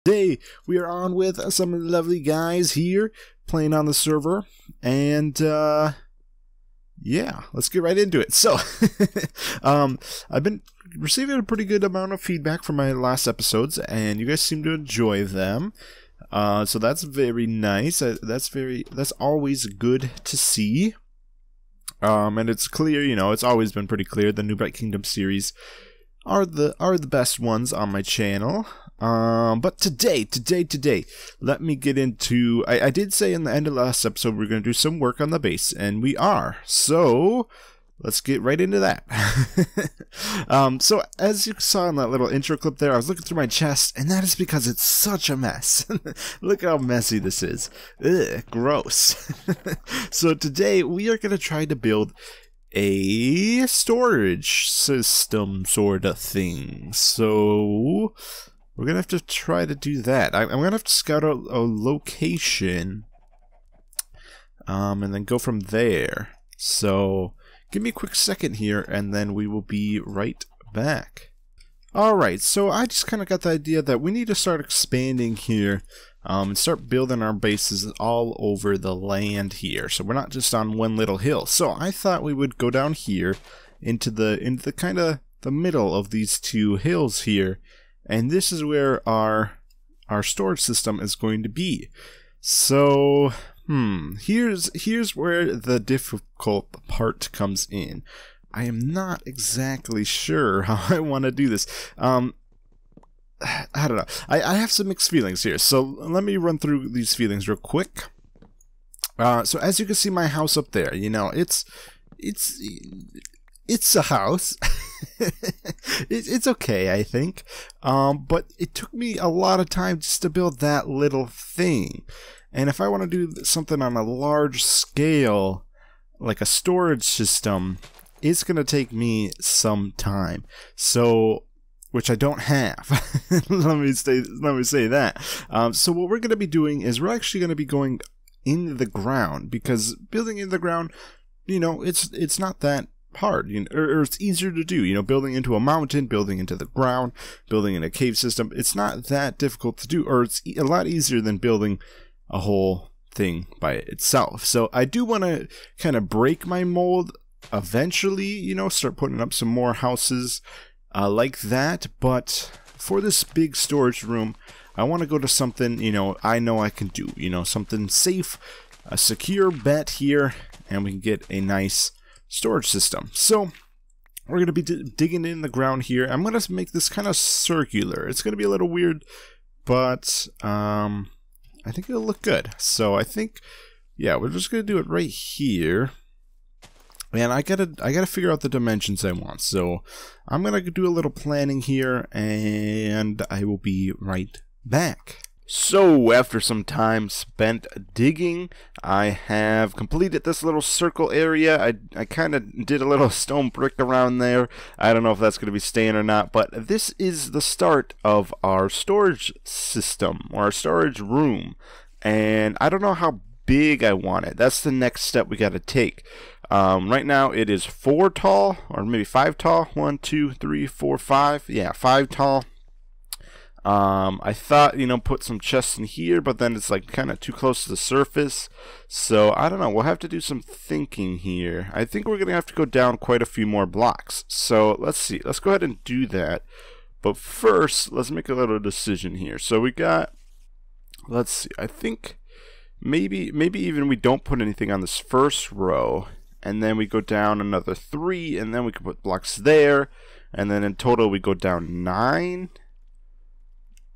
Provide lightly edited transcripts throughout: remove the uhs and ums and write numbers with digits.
today we are on with some lovely guys here playing on the server, and yeah, let's get right into it. So I've been receiving a pretty good amount of feedback from my last episodes, and you guys seem to enjoy them. So that's very nice. That's always good to see. And it's clear, you know, it's always been pretty clear the Neubrite Kingdom series are the best ones on my channel. But today, let me get into, I did say in the end of the last episode we're going to do some work on the base, and we are. So let's get right into that. So as you saw in that little intro clip there, I was looking through my chest, and that is because it's such a mess. Look how messy this is. Ugh, gross. So today we are going to try to build a storage system sort of thing. So we're going to have to try to do that. I'm going to have to scout out a location, and then go from there. So give me a quick second here, and then we will be right back. Alright, so I just kind of got the idea that we need to start expanding here, and start building our bases all over the land here. So we're not just on one little hill. So I thought we would go down here into the kind of the middle of these two hills here, and this is where our storage system is going to be. So here's where the difficult part comes in. I am not exactly sure how I want to do this. I don't know. I have some mixed feelings here, so let me run through these feelings real quick. So as you can see, my house up there, you know, it's a house. It's okay, I think. But it took me a lot of time just to build that little thing. And if I want to do something on a large scale, like a storage system, it's going to take me some time. So, which I don't have. let me say that. So what we're going to be doing is we're actually going to be going in the ground, because building in the ground, you know, it's not that hard, you know, or it's easier to do. You know, building into a mountain, building into the ground, building in a cave system, it's not that difficult to do, or it's a lot easier than building a whole thing by itself. So I do want to kind of break my mold eventually, you know, start putting up some more houses like that. But for this big storage room, I want to go to something, you know I can do, you know, something safe, a secure bet here, and we can get a nice storage system. So we're going to be digging in the ground here. I'm going to make this kind of circular. It's going to be a little weird, but I think it'll look good. So I think, yeah, we're just going to do it right here. And I gotta figure out the dimensions I want. So I'm going to do a little planning here, and I will be right back. So after some time spent digging, I have completed this little circle area. I kind of did a little stone brick around there. I don't know if that's going to be staying or not, but this is the start of our storage system, or our storage room. And I don't know how big I want it. That's the next step we got to take. Right now it is 4 tall, or maybe 5 tall. 1, 2, 3, 4, 5. Yeah, 5 tall. I thought, you know, put some chests in here, but then it's like kind of too close to the surface. So I don't know. We'll have to do some thinking here. I think we're going to have to go down quite a few more blocks. So let's see. Let's go ahead and do that. But first, let's make a little decision here. So we got, let's see. I think maybe even we don't put anything on this first row, and then we go down another 3, and then we can put blocks there, and then in total we go down 9.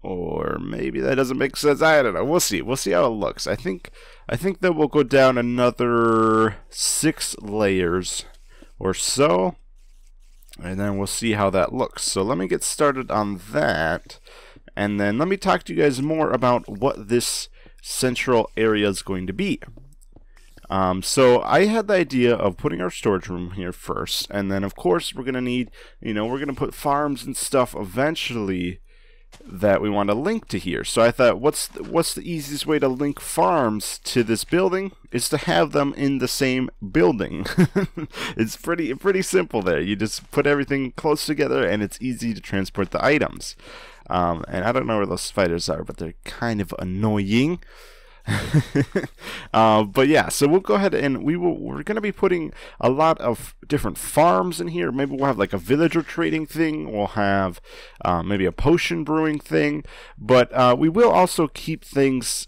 Or maybe that doesn't make sense. I don't know. We'll see. We'll see how it looks. I think that we'll go down another 6 layers or so, and then we'll see how that looks. So let me get started on that, and then let me talk to you guys more about what this central area is going to be. So I had the idea of putting our storage room here first, and then of course we're gonna need, you know, we're gonna put farms and stuff eventually that we want to link to here. So I thought, what's the easiest way to link farms to this building is to have them in the same building. It's pretty simple there. You just put everything close together, and it's easy to transport the items. And I don't know where those spiders are, but they're kind of annoying. But yeah, so we'll go ahead and we're going to be putting a lot of different farms in here. Maybe we'll have like a villager trading thing. We'll have maybe a potion brewing thing, but we will also keep things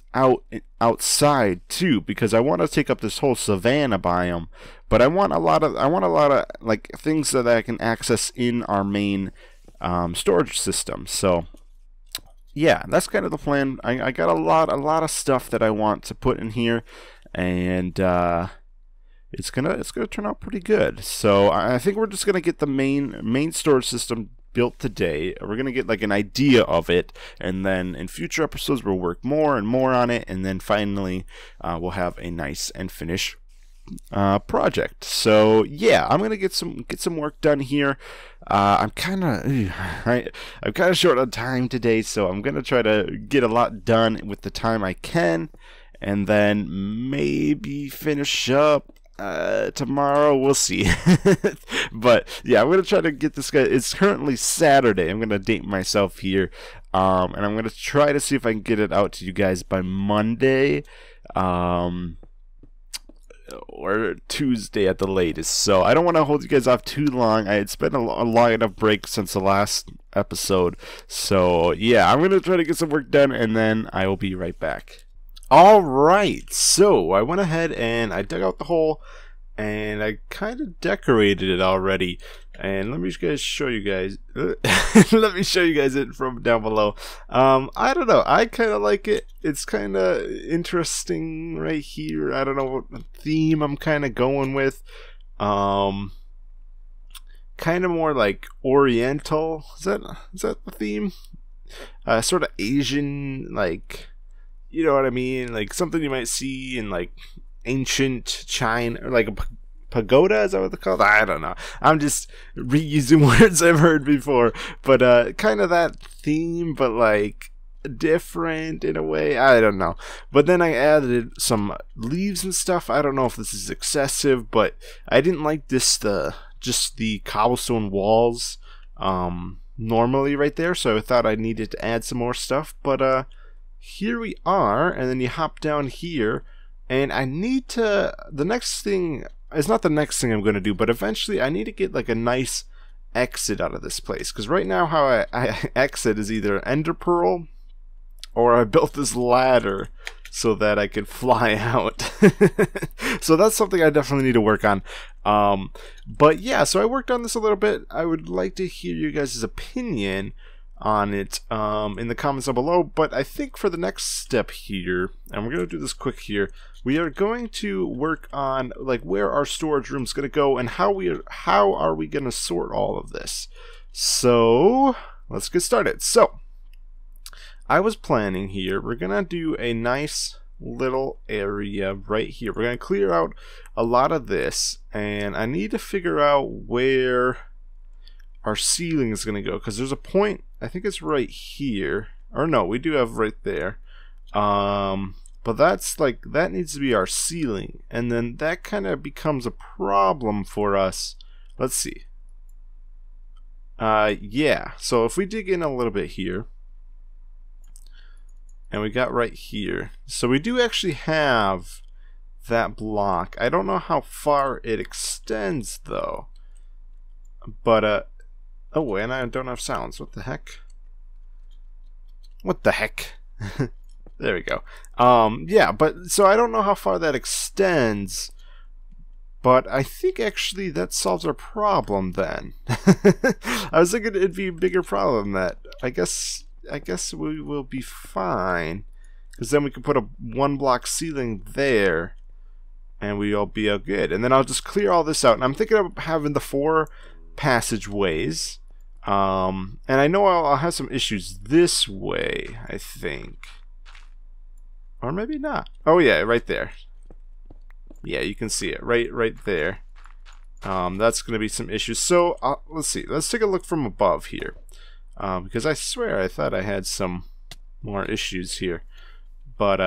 outside too, because I want to take up this whole savanna biome. But I want a lot of like things that I can access in our main storage system. So yeah, that's kind of the plan. I got a lot of stuff that I want to put in here, and it's gonna turn out pretty good. So I think we're just gonna get the main storage system built today. We're gonna get like an idea of it, and then in future episodes we'll work more and more on it, and then finally we'll have a nice and finished project. So yeah, I'm gonna get some work done here. I'm kind of short on time today, so I'm gonna try to get a lot done with the time I can, and then maybe finish up tomorrow. We'll see. But yeah, I'm gonna try to get this guy. It's currently Saturday. I'm gonna date myself here, and I'm gonna try to see if I can get it out to you guys by Monday. Or Tuesday at the latest. So I don't want to hold you guys off too long. It's been a long enough break since the last episode. So yeah, I'm going to try to get some work done, and then I will be right back. Alright, so I went ahead and I dug out the hole, and I kind of decorated it already. And let me show you guys let me show you guys it from down below. I don't know, I kind of like it. It's kind of interesting right here. I don't know what theme I'm kind of going with. Kind of more like Oriental. Is that the theme? Sort of Asian, like, you know what I mean? Like something you might see in like ancient China, or like a pagoda, is that what they're called? I don't know. I'm just reusing words I've heard before. But kind of that theme, but like different in a way. I don't know. But then I added some leaves and stuff. I don't know if this is excessive, but I didn't like this just the cobblestone walls normally right there, so I thought I needed to add some more stuff. But here we are, and then you hop down here, and I need to, the next thing, it's not the next thing I'm going to do, but eventually I need to get like a nice exit out of this place, because right now how I exit is either ender pearl, or I built this ladder so that I could fly out. So that's something I definitely need to work on. But yeah, so I worked on this a little bit. I would like to hear you guys' opinion on it in the comments down below. But I think for the next step here, and we're going to do this quick here, we are going to work on like where our storage room is going to go, and how are we going to sort all of this. So let's get started. So I was planning here, we're going to do a nice little area right here. We're going to clear out a lot of this, and I need to figure out where our ceiling is going to go, because there's a point, I think it's right here, or no, we do have right there, but that's like, that needs to be our ceiling, and then that kind of becomes a problem for us. Let's see. Yeah, so if we dig in a little bit here, and we got right here, so we do actually have that block. I don't know how far it extends though, but oh, and I don't have sounds. What the heck? What the heck? There we go. Yeah, but so I don't know how far that extends, but I think actually that solves our problem then. I was thinking it'd be a bigger problem. That I guess we will be fine, because then we can put a 1-block ceiling there, and we'll be all good. And then I'll just clear all this out. And I'm thinking of having the 4 passageways. And I know I'll have some issues this way, I think. Or maybe not. Oh yeah, right there. Yeah, you can see it right there. That's going to be some issues. So let's see. Let's take a look from above here. Because I swear I thought I had some more issues here. But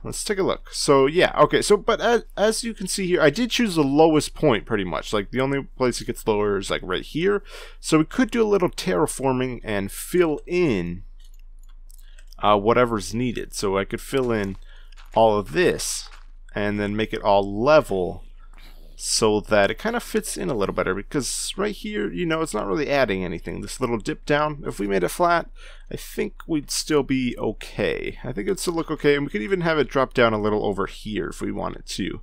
let's take a look. So yeah, okay. So but as you can see here, I did choose the lowest point pretty much. Like the only place it gets lower is like right here. So we could do a little terraforming and fill in whatever's needed. So I could fill in all of this and then make it all level so that it kind of fits in a little better, because right here, you know, it's not really adding anything. This little dip down, if we made it flat, I think we'd still be okay. I think it'd still look okay, and we could even have it drop down a little over here if we wanted to,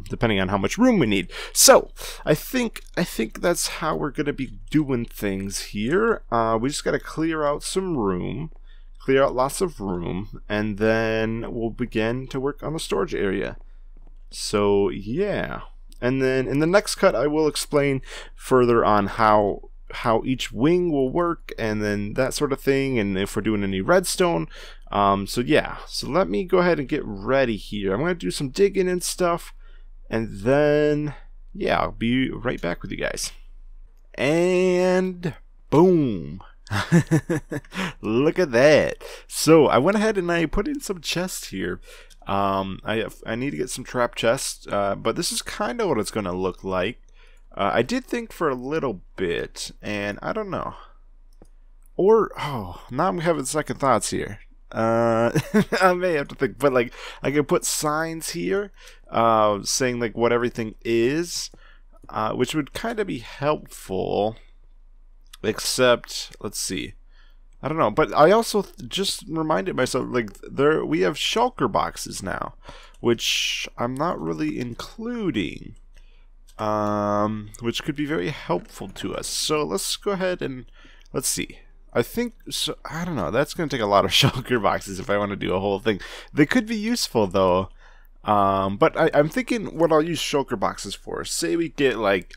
depending on how much room we need. So I think that's how we're gonna be doing things here. We just gotta clear out some room, clear out lots of room, and then we'll begin to work on the storage area. So yeah, and then in the next cut I will explain further on how each wing will work, and then that sort of thing, and if we're doing any redstone. So yeah, so let me go ahead and get ready here. I'm gonna do some digging and stuff, and then yeah, I'll be right back with you guys. And boom. Look at that. So I went ahead and I put in some chests here. I need to get some trap chests, but this is kind of what it's gonna look like. I did think for a little bit, and I don't know. Or, oh, now I'm having second thoughts here. I may have to think, but like, I could put signs here, saying like what everything is, which would kind of be helpful. Except, let's see. I don't know, but I also just reminded myself, like, we have shulker boxes now, which I'm not really including, which could be very helpful to us. So let's go ahead and let's see. I think so. I don't know. That's going to take a lot of shulker boxes if I want to do a whole thing. They could be useful though, but I'm thinking what I'll use shulker boxes for. Say we get like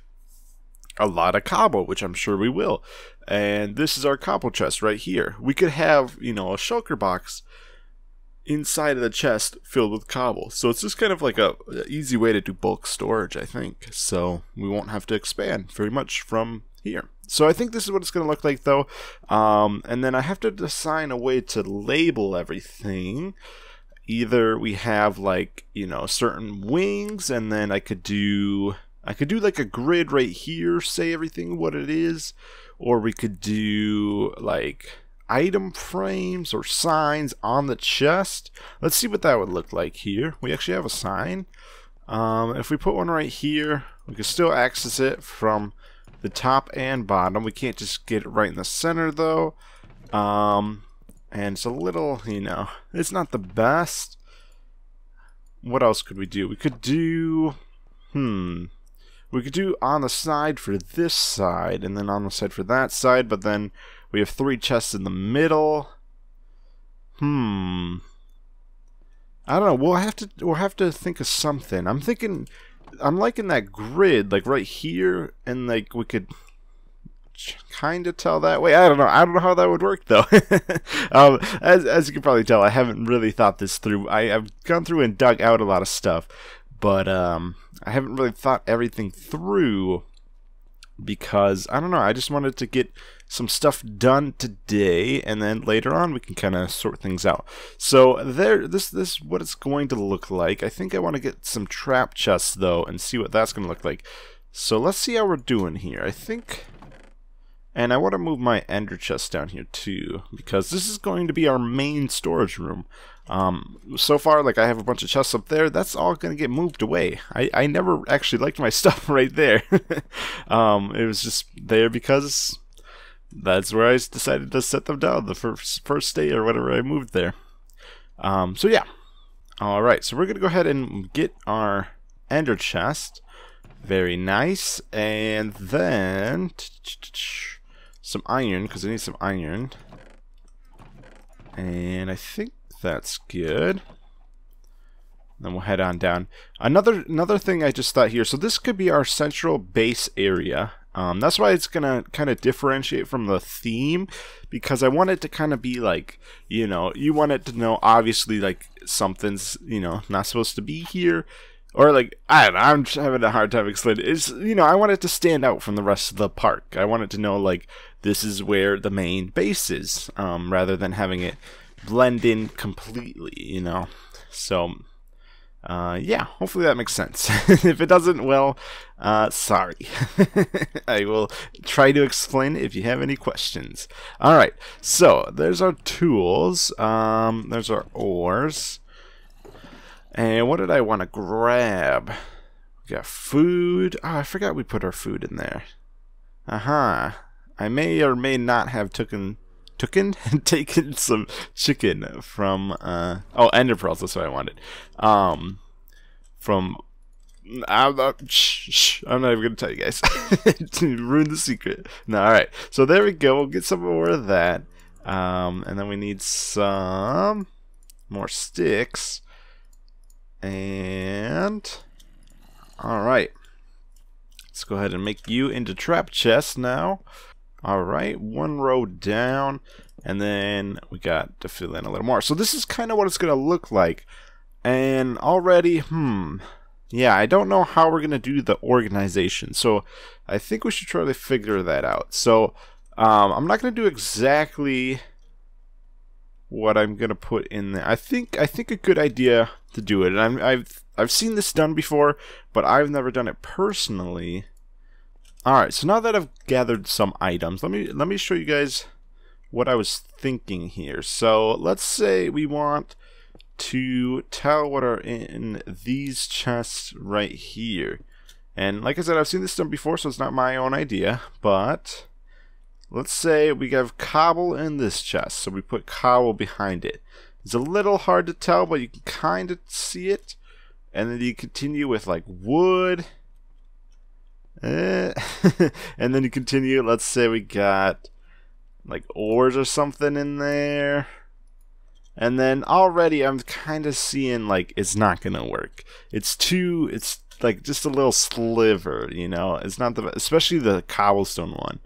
a lot of cobble, which I'm sure we will, and this is our cobble chest right here. We could have, you know, a shulker box inside of the chest filled with cobble, so it's just kind of like a easy way to do bulk storage, I think, so we won't have to expand very much from here. So I think this is what it's going to look like though, and then I have to assign a way to label everything. Either we have, like, you know, certain wings, and then I could do like a grid right here, say everything what it is, or we could do like item frames or signs on the chest. Let's see what that would look like here. We actually have a sign. If we put one right here, we can still access it from the top and bottom. We can't just get it right in the center though. And it's a little, you know, it's not the best. What else could we do? We could do, we could do on the side for this side, and then on the side for that side, but then we have 3 chests in the middle. I don't know. We'll have to think of something. I'm liking that grid, like right here, and like we could kind of tell that way. I don't know how that would work though. As you can probably tell, I haven't really thought this through. I've gone through and dug out a lot of stuff, but I haven't really thought everything through because, I don't know, I just wanted to get some stuff done today, and then later on we can kind of sort things out. So this is what it's going to look like. I think I want to get some trap chests though and see what that's going to look like. So let's see how we're doing here. I think, and I want to move my ender chest down here too, because this is going to be our main storage room. So far, like, I have a bunch of chests up there. That's all going to get moved away. I never actually liked my stuff right there. It was just there because that's where I decided to set them down the first day or whatever I moved there. So yeah. Alright, so we're going to go ahead and get our ender chest. Very nice. And then some iron, because I need some iron. And I think that's good. Then we'll head on down. Another thing I just thought here, so this could be our central base area. That's why it's gonna kind of differentiate from the theme, because I want it to kind of be like, you know, you want it to know obviously like something's, you know, not supposed to be here, or like, I don't know, I'm just having a hard time explaining it. It's, you know, I want it to stand out from the rest of the park. I want it to know like this is where the main base is, rather than having it blend in completely, you know. So yeah, hopefully that makes sense. If it doesn't, well, sorry. I will try to explain it if you have any questions. Alright, so there's our tools. There's our ores. And what did I want to grab? We got food. Oh, I forgot we put our food in there. I may or may not have taken some chicken from oh, ender pearls, that's what I wanted. From I'm not even gonna tell you guys. To ruin the secret. No, alright. So there we go, we'll get some more of that. And then we need some more sticks. And alright. Let's go ahead and make you into trap chests now. Alright, one row down, and then we got to fill in a little more. So this is kind of what it's going to look like. And already, yeah, I don't know how we're going to do the organization. So I think we should try to figure that out. So I'm not going to do exactly what I'm going to put in there. I think a good idea to do it. And I've seen this done before, but I've never done it personally. Alright, so now that I've gathered some items, let me show you guys what I was thinking here. So let's say we want to tell what are in these chests right here. And like I said, I've seen this done before, so it's not my own idea. But let's say we have cobble in this chest, so we put cobble behind it. It's a little hard to tell, but you can kind of see it. And then you continue with like wood. And then you continue, let's say we got like ores or something in there. And then already I'm kind of seeing like it's not gonna work. It's like just a little sliver, you know. It's not the, especially the cobblestone one.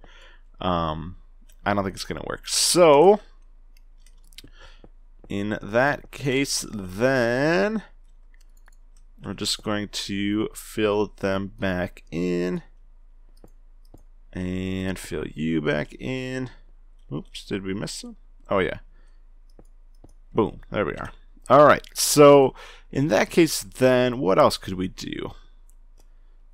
I don't think it's gonna work. So in that case, then we're just going to fill them back in. And fill you back in. Oops, did we miss some? Oh yeah. Boom, there we are. Alright, so in that case then, what else could we do?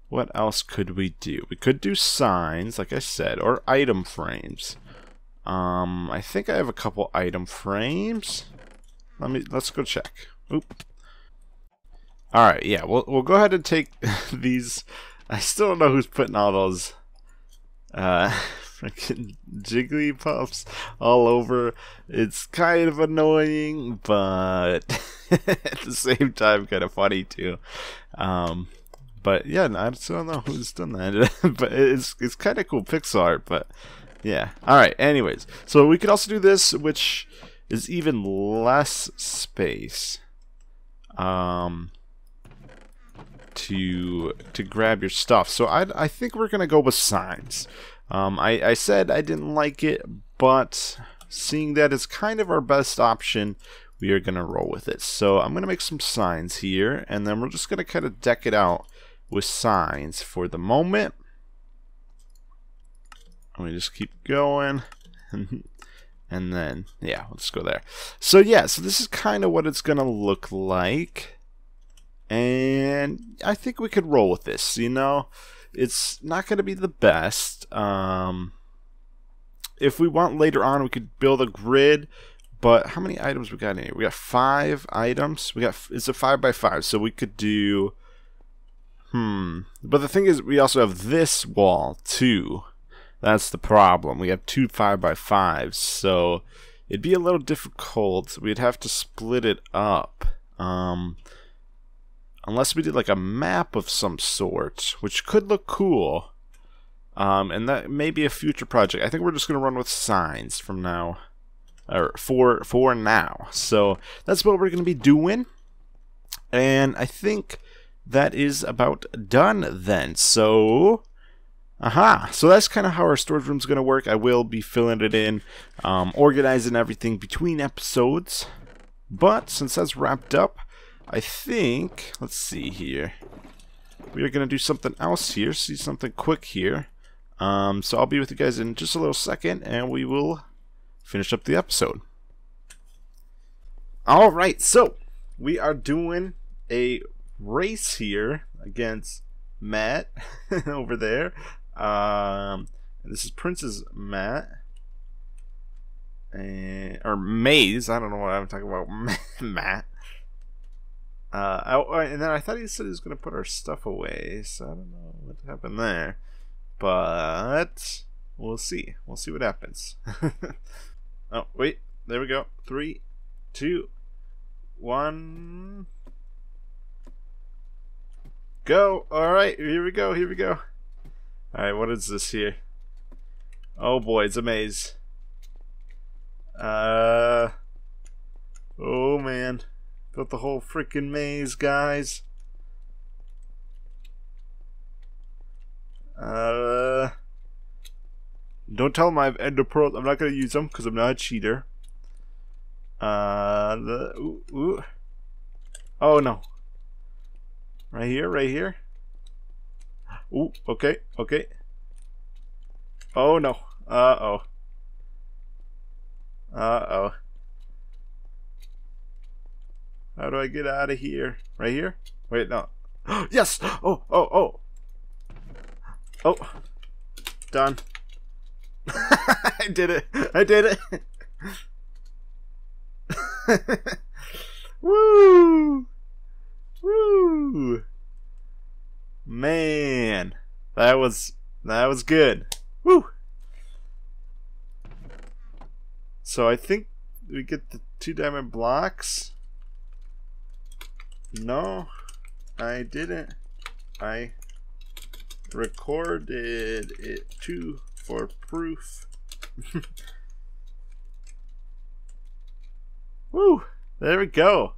What else could we do? We could do signs, like I said, or item frames. I think I have a couple item frames. Let's go check. Oop. Alright, yeah, we'll go ahead and take these. I still don't know who's putting all those freaking Jigglypuffs all over. It's kind of annoying, but at the same time kind of funny too. But yeah, I still don't know who's done that. But it's kind of cool pixel art, but yeah. Alright, anyways. So we could also do this, which is even less space. To grab your stuff. So I think we're gonna go with signs. I said I didn't like it, but seeing that it's kind of our best option, we are gonna roll with it. So I'm gonna make some signs here, and then we're just gonna kind of deck it out with signs for the moment. Let me just keep going. And then yeah, let's go there. So yeah, so this is kind of what it's gonna look like. And I think we could roll with this, you know. It's not going to be the best. If we want later on, we could build a grid. But how many items we got in here? We got 5 items. It's a 5x5, so we could do. But the thing is, we also have this wall too. That's the problem. We have 2 5x5s, so it'd be a little difficult. We'd have to split it up. Unless we did like a map of some sort, which could look cool. And that may be a future project. I think we're just going to run with signs from now. Or for now. So that's what we're going to be doing. And I think that is about done then. So so that's kind of how our storage room is going to work. I will be filling it in, organizing everything between episodes. But since that's wrapped up, I think, let's see here, we are going to do something else here, see something quick here. So I'll be with you guys in just a little second, and we will finish up the episode. Alright, so we are doing a race here against Matt over there. And this is Prince's Matt. Or Maze. I don't know what I'm talking about. Matt. And then I thought he said he was going to put our stuff away, so I don't know what happened there. But we'll see. We'll see what happens. Oh, wait. There we go. 3, 2, 1. Go. Alright, here we go. Here we go. Alright, what is this here? Oh boy, it's a maze. Oh man. Built the whole freaking maze, guys. Don't tell them I have ender pearls. I'm not gonna use them because I'm not a cheater. Oh no. Right here, right here. Ooh, okay, okay. Oh no. Uh-oh. Uh-oh. How do I get out of here? Right here? Wait, no. Yes! Oh, oh, oh. Oh. Done. I did it. I did it. Woo! Woo! Man, that was good. Woo! So I think we get the 2 diamond blocks. No, I didn't. I recorded it too for proof. Woo! There we go.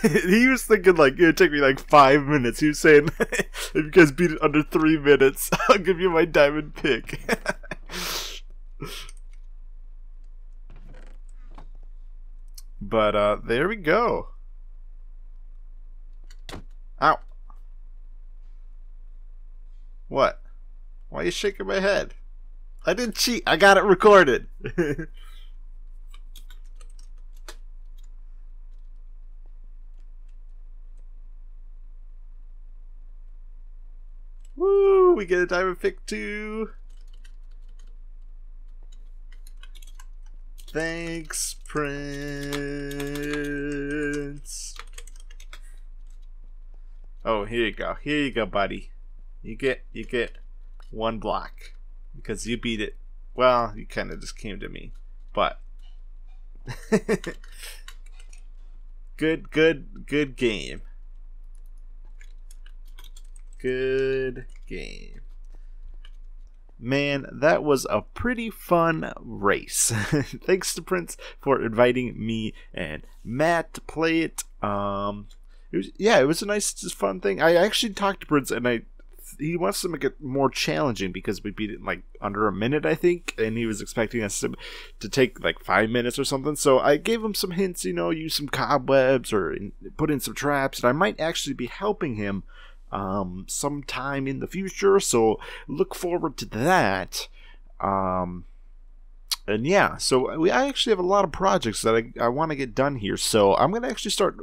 He was thinking like it would take me like 5 minutes. He was saying, if you guys beat it under 3 minutes, I'll give you my diamond pick. But there we go. Ow. What? Why are you shaking my head? I didn't cheat. I got it recorded. Woo! We get a diamond pick too. Thanks, Prince. Oh, here you go. Here you go, buddy. You get 1 block because you beat it. Well, you kind of just came to me, but good game. Good game. Man, that was a pretty fun race. Thanks to Prince for inviting me and Matt to play it. It was a nice, just fun thing. I actually talked to Prince, and he wants to make it more challenging because we beat it in like under a minute, I think, and he was expecting us to take like 5 minutes or something. So I gave him some hints, use some cobwebs or put in some traps, and I might actually be helping him sometime in the future, so look forward to that. And yeah, so I actually have a lot of projects that I want to get done here, so I'm gonna actually start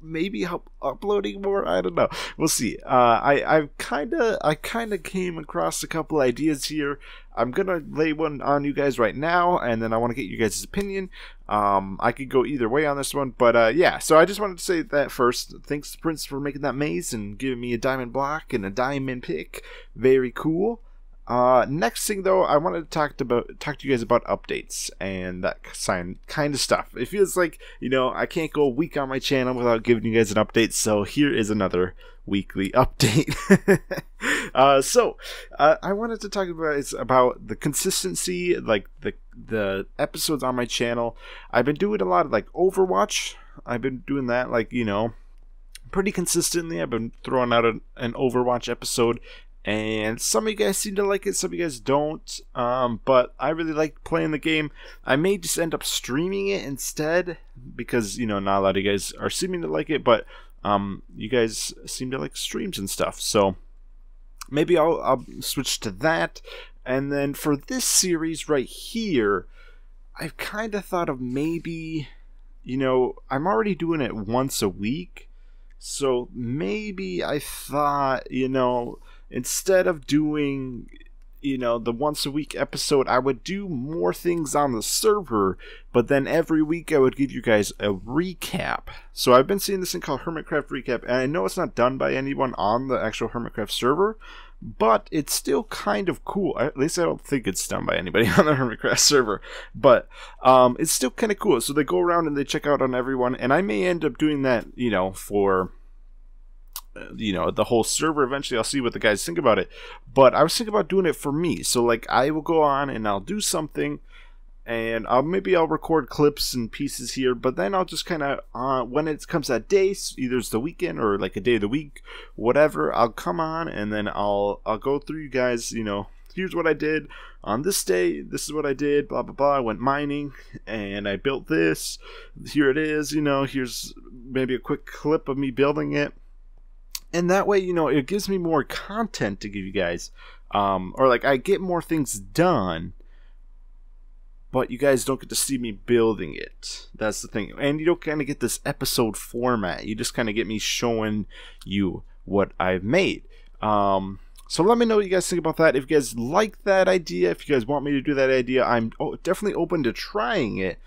maybe uploading more. I don't know, we'll see. I kind of came across a couple ideas here. I'm gonna lay one on you guys right now, and then I want to get you guys' opinion. I could go either way on this one, but yeah, so I just wanted to say that first. Thanks to Prince for making that maze and giving me a diamond block and a diamond pick. Very cool. Next thing though, I wanted to talk to you guys about updates and that kind of stuff. It feels like, I can't go a week on my channel without giving you guys an update, so here is another weekly update. I wanted to talk about the consistency, like the episodes on my channel. I've been doing a lot of like Overwatch. I've been doing that pretty consistently. I've been throwing out an Overwatch episode. And some of you guys seem to like it, some of you guys don't. But I really like playing the game. I may just end up streaming it instead because, not a lot of you guys are seeming to like it. But you guys seem to like streams and stuff. So maybe I'll switch to that. And then for this series right here, I've kind of thought of maybe, I'm already doing it once a week. So maybe I thought, instead of doing, the once a week episode, I would do more things on the server, but then every week I would give you guys a recap. So I've been seeing this thing called Hermitcraft Recap, and I know it's not done by anyone on the actual Hermitcraft server, but it's still kind of cool. At least I don't think it's done by anybody on the Hermitcraft server, but it's still kind of cool. So they go around and they check out on everyone, and I may end up doing that, for the whole server. Eventually I'll see what the guys think about it, but I was thinking about doing it for me. So like I will go on and I'll do something, and maybe I'll record clips and pieces here, but then I'll just kind of when it comes that day, either it's the weekend or like a day of the week, whatever, I'll come on and then I'll go through you guys, here's what I did on this day, this is what I did, blah blah blah. I went mining and I built this, here it is, here's maybe a quick clip of me building it. And that way, it gives me more content to give you guys. Or like I get more things done, but you guys don't get to see me building it. That's the thing. And you don't kind of get this episode format. You just kind of get me showing you what I've made. So let me know what you guys think about that. If you guys like that idea, if you guys want me to do that idea, I'm definitely open to trying it.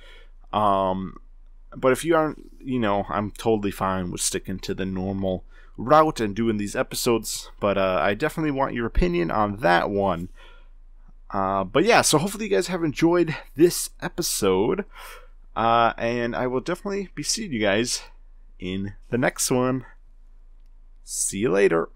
But if you aren't, I'm totally fine with sticking to the normal route and doing these episodes, but I definitely want your opinion on that one. But yeah, so hopefully you guys have enjoyed this episode, and I will definitely be seeing you guys in the next one. See you later.